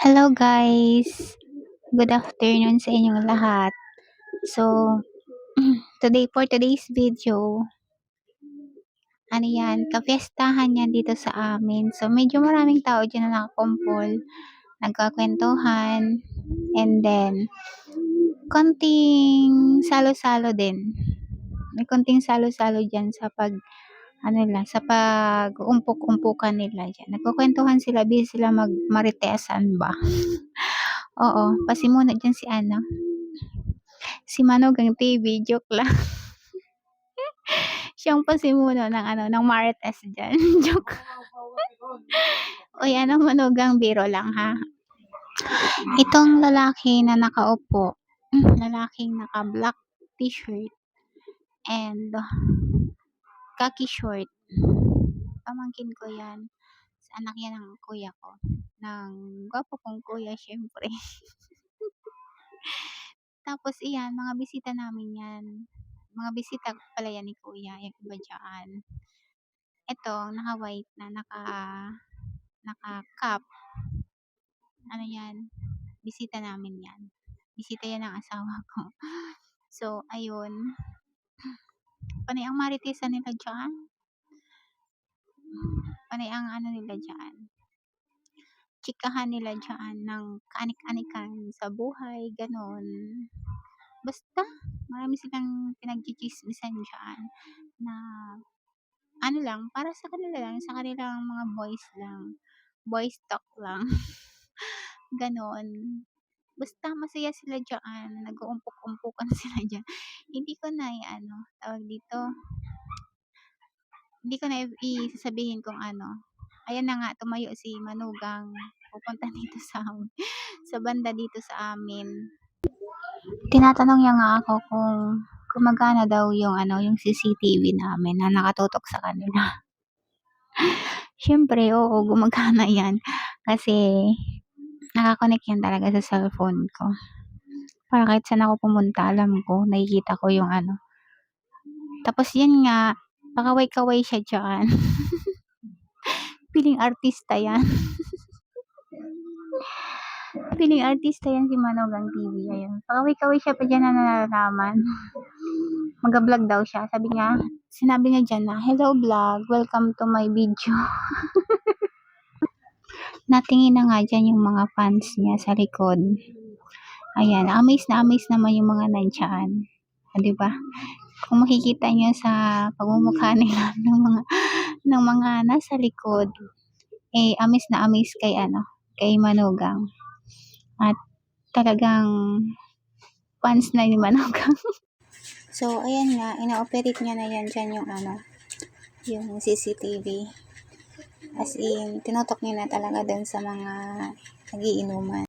Hello guys! Good afternoon sa inyong lahat. So, for today's video, ano yan, kapiestahan yan dito sa amin. So, medyo maraming tao dyan na nakakumpol, nagkakwentuhan, and then, konting salo-salo din. May konting salo-salo dyan sa sa pag-umpok-umpukan nila dyan. Nagkukwentuhan sila, busy sila maritesan ba? Oo, pasimuna dyan si Manugang TV, joke lang. Siyang pasimuno ng Marites dyan. Joke. Uy, Manugang, biro lang ha. Itong lalaki na nakaupo, lalaking naka-black t-shirt and khaki short. Pamangkin ko yan. Anak yan ng kuya ko. Ng gwapo kong kuya, syempre. Tapos iyan, mga bisita namin yan. Mga bisita pala yan ni kuya, yung iba dyan. Ito, naka-white na, naka-cap. Ano yan? Bisita namin yan. Bisita yan ng asawa ko. So, ayun. Panay ang maritisan nila dyan. Panay ang nila dyan. Chikahan nila dyan ng kaanik-anikan sa buhay, ganon. Basta, marami silang pinagchichismisan dyan na lang, para sa kanila lang, sa kanilang mga boys lang. Boys talk lang. Ganon. Basta masaya sila dyan. Nag-uumpok-umpukan sila dyan. Hindi ko na tawag dito. Hindi ko na isasabihin kung ano. Ayan na nga, tumayo si Manugang. Pupunta dito sa banda dito sa amin. Tinatanong niya nga ako kung gumagana daw yung yung CCTV namin na nakatutok sa kanila. Siyempre, oo, gumagana yan. Kasi, nakakonect yan talaga sa cellphone ko. Para kahit saan ako pumunta, alam ko, nakikita ko yung Tapos yan nga, pakaway-kaway siya dyan. Piling artista yan. Piling artista yan si Manugang TV. Ayun. Pakaway-kaway siya pa dyan na nalalaman. Mag-vlog daw siya. Sinabi niya dyan na, hello vlog, welcome to my video. Natingin na nga dyan yung mga fans niya sa likod. Ayan, amaze naman yung mga nandyan. Diba? Kung makikita niyo sa pagmumukha nila ng mga nasa likod, amaze na amaze kay Manugang. At talagang fans na ni Manugang. So, ayan nga, ina-operate niya na yan dyan yung CCTV. As in, tinutok niya na talaga dun sa mga nagiinuman.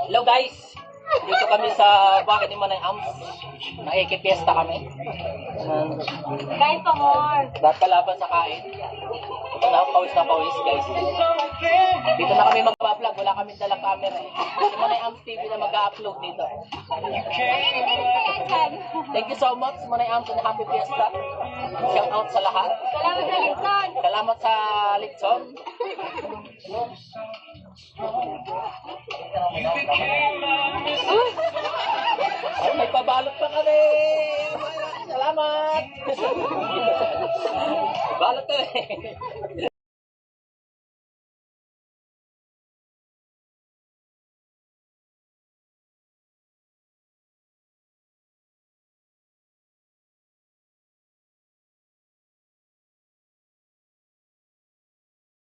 Hello guys! Dito kami sa bahay ni Manay Ams. Nakikipiesta kami. Kain pa more. Dahil kalaban sa kain. Ito na pawis guys. Dito na kami mag-vlog. Wala kaming dalang camera. Si Manay Ams TV na mag-upload dito. Thank you so much Manay Ams and happy fiesta. Shout out sa lahat. Salamat sa Litson. Salamat sa Litson. Ay, may pabalot pa kami. Salamat. Balot kami.